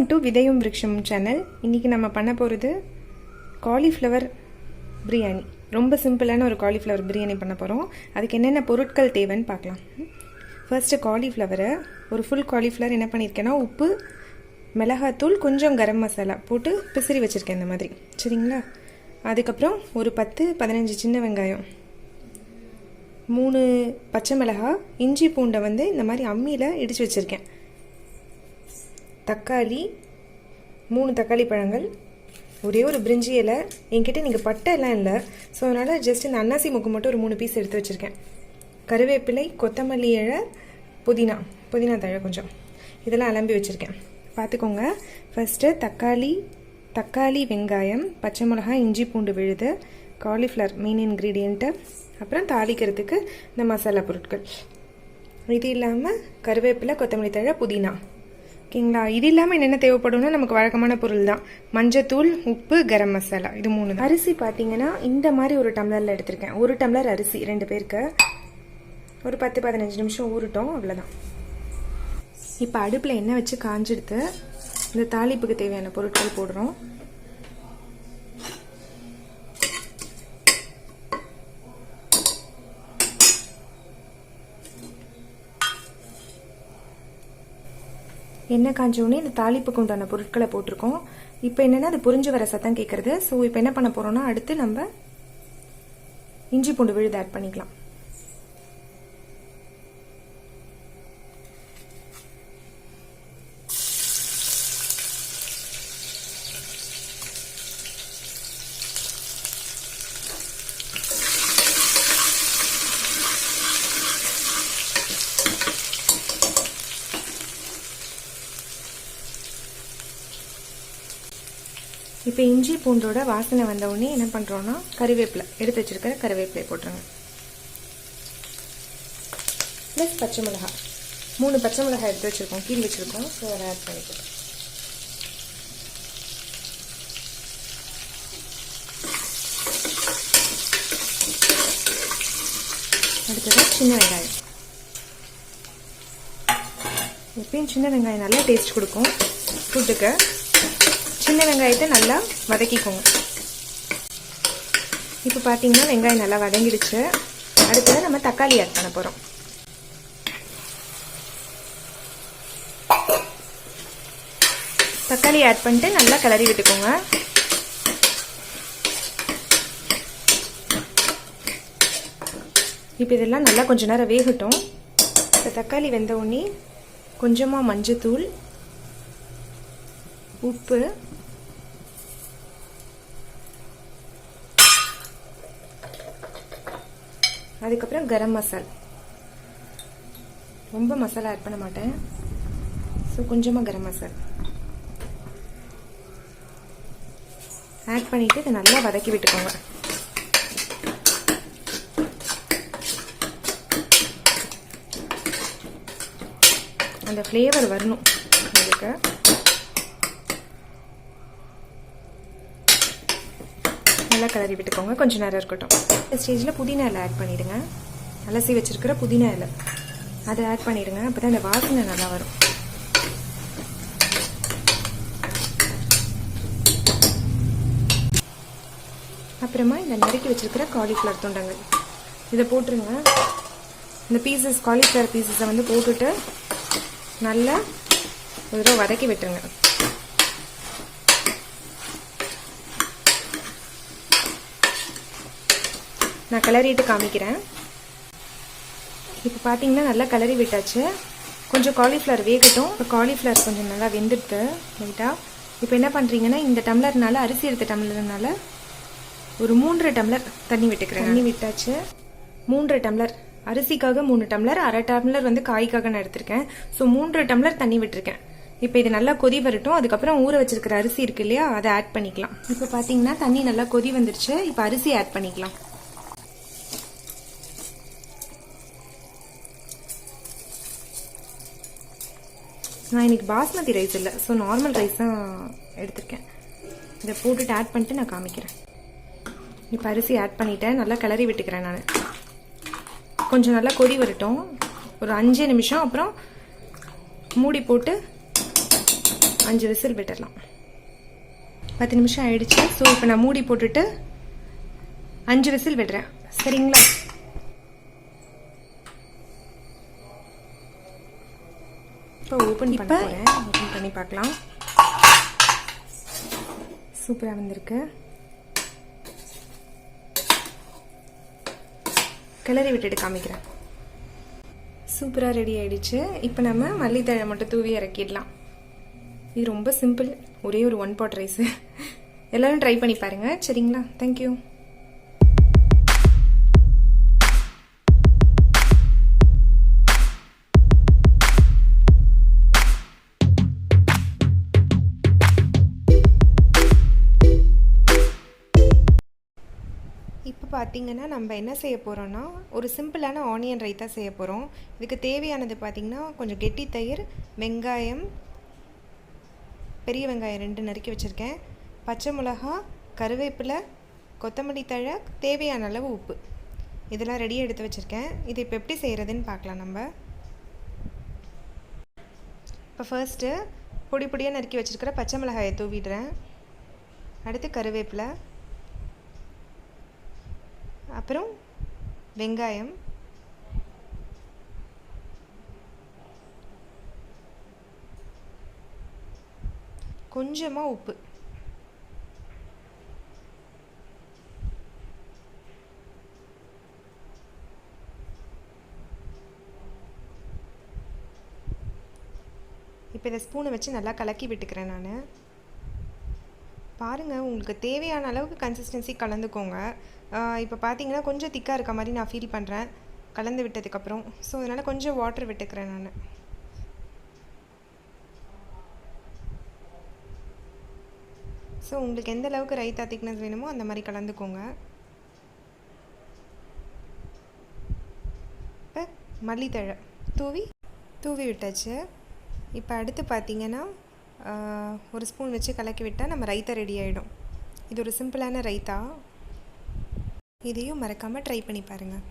Welcome to விதையும் விருக்ஷமும் channel. இன்றைக்கி நம்ம பண்ண போகிறது காலிஃப்ளவர் பிரியாணி. ரொம்ப சிம்பிளான ஒரு காலிஃப்ளவர் பிரியாணி பண்ண போகிறோம். அதுக்கு என்னென்ன பொருட்கள் தேவைன்னு பார்க்கலாம். ஃபர்ஸ்ட்டு காலிஃப்ளவரை, ஒரு ஃபுல் காலிஃப்ளவர் என்ன பண்ணியிருக்கேன்னா உப்பு, மிளகாத்தூள், கொஞ்சம் கரம் மசாலா போட்டு பிசிறி வச்சுருக்கேன் இந்த மாதிரி, சரிங்களா? அதுக்கப்புறம் ஒரு 10-15 சின்ன வெங்காயம், 3 பச்சை மிளகாய், இஞ்சி பூண்டை இந்த மாதிரி அம்மியில் இடித்து வச்சுருக்கேன், தக்காளி 3 தக்காளி பழங்கள், ஒரே ஒரு பிரிஞ்சி இலை. என்கிட்ட நீங்கள் பட்டை எல்லாம் இல்லை, ஸோ அதனால் ஜஸ்ட் இந்த அன்னாசி மொக்கு மட்டும் ஒரு 3 பீஸ் எடுத்து வச்சுருக்கேன். கருவேப்பிலை, கொத்தமல்லி இலை, புதினா தழை கொஞ்சம், இதெல்லாம் அலம்பி வச்சுருக்கேன். பார்த்துக்கோங்க. ஃபஸ்ட்டு தக்காளி, வெங்காயம், பச்சை மிளகாய், இஞ்சி பூண்டு விழுது, காலிஃப்ளவர் மெயின் இன்க்ரீடியண்ட்டு, அப்புறம் தாளிக்கிறதுக்கு இந்த மசாலா பொருட்கள். இது இல்லாமல் கருவேப்பிலை, கொத்தமல்லி தழை, புதினா. ஓகேங்களா? இது இல்லாமல் என்னென்ன தேவைப்படும்னா நமக்கு வழக்கமான பொருள் தான். மஞ்சத்தூள், உப்பு, கரம் மசாலா, இது 3 தான். அரிசி பார்த்தீங்கன்னா இந்த மாதிரி ஒரு டம்ளரில் எடுத்திருக்கேன். 1 டம்ளர் அரிசி 2 பேருக்கு. ஒரு 10-15 நிமிஷம் ஊறட்டும், அவ்வளோதான். இப்போ அடுப்பில் எண்ணெய் வச்சு காஞ்செடுத்து இந்த தாளிப்புக்கு தேவையான பொருட்கள் போடுறோம். எண்ணெய் காஞ்சோடனே இந்த தாளிப்புக்கு உண்டான பொருட்களை போட்டிருக்கோம். இப்போ என்னென்னா அது புரிஞ்சு வர சத்தம் கேட்குறது. ஸோ இப்போ என்ன பண்ண போகிறோம்னா, அடுத்து நம்ம இஞ்சி பூண்டு விழுது ஆட் பண்ணிக்கலாம். இப்போ இஞ்சி பூண்டோட வாசனை வந்தவுடனே என்ன பண்ணுறோன்னா, கருவேப்பிலை எடுத்து வச்சுருக்கிற கருவேப்பிலை போட்டுருங்க. ப்ளஸ் பச்சை மிளகாய், 3 பச்சை மிளகாய் எடுத்து வச்சுருக்கோம், கீழ் வச்சுருக்கோம். ஸோ அதை ஆட் பண்ணிக்கலாம். அடுத்தது சின்ன வெங்காயம். எப்பயும் சின்ன வெங்காயம் நல்லா டேஸ்ட் கொடுக்கும் ஃபுட்டுக்கு. சின்ன வெங்காயத்தை நல்லா வதக்கிக்கோங்க. இப்போ பார்த்தீங்கன்னா வெங்காயம் நல்லா வதங்கிடுச்சு. அடுத்தது நம்ம தக்காளி ஆட் பண்ண போகிறோம். தக்காளி ஆட் பண்ணிட்டு நல்லா கிளறி விட்டுக்கோங்க. இப்போ இதெல்லாம் நல்லா கொஞ்ச நேரம் வேகட்டும். இப்போ தக்காளி வெந்த உடனே கொஞ்சமாக மஞ்சத்தூள், உப்பு, அதுக்கப்புறம் கரம் மசாலா. ரொம்ப மசாலா ஆட் பண்ண மாட்டேன், ஸோ கொஞ்சமாக கரம் மசாலா ஆட் பண்ணிட்டு இதை நல்லா வதக்கி விட்டுக்கோங்க. அந்த ஃப்ளேவர் வரணும் உங்களுக்கு. நல்லா கிளறி விட்டுக்கோங்க, கொஞ்சம் நேரம் இருக்கட்டும். இந்த ஸ்டேஜில் புதினா இலை ஆட் பண்ணிவிடுங்க. அலசி வச்சிருக்கிற புதினா இலை அதை ஆட் பண்ணிவிடுங்க. அப்போ தான் அந்த வாசனை நல்லா வரும். அப்புறமா இந்த நறுக்கி வச்சிருக்கிற காலிஃப்ளவர் துண்டங்கள் இதை போட்டுருங்க. இந்த பீசஸ், காலிஃப்ளவர் பீசஸை போட்டுட்டு நல்லா ஒரு தடவை வதக்கி விட்டுருங்க. நான் கிளறிட்டு காமிக்கிறேன். இப்போ பார்த்தீங்கன்னா நல்லா கிளறி விட்டாச்சு. கொஞ்சம் காலிஃப்ளவர் வேகட்டும். இப்போ காலிஃப்ளவர் கொஞ்சம் நல்லா வெந்துடுது லைட்டாக. இப்போ என்ன பண்ணுறீங்கன்னா, இந்த டம்ளர்னால, அரிசி எடுத்த டம்ளர்னால ஒரு 3 டம்ளர் தண்ணி விட்டுக்கிறேன். தண்ணி விட்டாச்சு. 3 டம்ளர் அரிசிக்காக 3 டம்ளர், 1/2 டம்ளர் காய்க்காக நான் எடுத்திருக்கேன். ஸோ 3 டம்ளர் தண்ணி விட்டுருக்கேன். இப்போ இது நல்லா கொதி வரட்டும். அதுக்கப்புறம் ஊற வச்சிருக்கிற அரிசி இருக்கு இல்லையா, அதை ஆட் பண்ணிக்கலாம். இப்போ பார்த்தீங்கன்னா தண்ணி நல்லா கொதி வந்துருச்சு. இப்போ அரிசி ஆட் பண்ணிக்கலாம். நான் இன்னைக்கு பாஸ்மதி ரைஸ் இல்லை, ஸோ நார்மல் ரைஸ் தான் எடுத்திருக்கேன். இதை போட்டுட்டு ஆட் பண்ணிட்டு நான் காமிக்கிறேன். இப்போ அரிசி ஆட் பண்ணிட்டேன், நல்லா கிளறி விட்டுக்கிறேன். நான் கொஞ்சம் நல்லா கொதி வரட்டும், ஒரு 5 நிமிஷம். அப்புறம் மூடி போட்டு 5 விசில் விட்டுடலாம். 10 நிமிஷம் ஆயிடுச்சு. ஸோ இப்போ நான் மூடி போட்டுட்டு 5 விசில் விடுறேன். சரிங்களா? இப்போ ஓப்பன் பண்ணி பார்க்கலாம். சூப்பராக வந்திருக்கு. கிளறி விட்டுட்டு காமிக்கிறேன். சூப்பராக ரெடி ஆயிடுச்சு. இப்போ நம்ம மல்லித்தழை மட்டும் தூவி இறக்கிடலாம். இது ரொம்ப சிம்பிள். ஒரே ஒரு 1 pot ரைஸ். எல்லாரும் ட்ரை பண்ணி பாருங்க. சரிங்களா? தேங்க்யூ. இப்போ பார்த்தீங்கன்னா நம்ம என்ன செய்ய போகிறோன்னா ஒரு சிம்பிளான ஆனியன் ரைத்தா செய்ய போகிறோம். இதுக்கு தேவையானது பார்த்தீங்கன்னா கொஞ்சம் கெட்டி தயிர், வெங்காயம், பெரிய வெங்காயம் 2 நறுக்கி வச்சுருக்கேன், பச்சை மிளகா, கருவேப்பிலை, கொத்தமல்லி தழை, தேவையான அளவு உப்பு. இதெல்லாம் ரெடியாக எடுத்து வச்சுருக்கேன். இது இப்போ எப்படி செய்கிறதுன்னு பார்க்கலாம் நம்ம. இப்போ ஃபர்ஸ்ட்டு பொடி பொடியாக நறுக்கி வச்சுருக்கிற பச்சை மிளகாயை தூவிடுறேன். அடுத்து கருவேப்பிலை, அப்புறம் வெங்காயம், கொஞ்சமாக உப்பு, இப்போ இதை ஸ்பூனை வச்சு நல்லா கலக்கி விட்டுக்கிறேன் நான். பாருங்கள், உங்களுக்கு தேவையான அளவுக்கு கன்சிஸ்டன்சி கலந்துக்கோங்க. இப்போ பார்த்தீங்கன்னா கொஞ்சம் திக்காக இருக்க மாதிரி நான் ஃபீல் பண்ணுறேன் கலந்து விட்டதுக்கப்புறம். ஸோ அதனால் கொஞ்சம் வாட்டர் விட்டுக்கிறேன் நான். ஸோ உங்களுக்கு எந்த அளவுக்கு ரைத்தா திக்னஸ் வேணுமோ அந்த மாதிரி கலந்துக்கோங்க. இப்போ மல்லித்தழை தூவி விட்டாச்சு. இப்போ அடுத்து பார்த்தீங்கன்னா ஒரு ஸ்பூன் வச்சு கலக்கி விட்டால் நம்ம ரைத்தா ரெடி ஆகிடும். இது ஒரு சிம்பிளான ரைத்தா. இதையும் மறக்காமல் ட்ரை பண்ணி பாருங்கள்.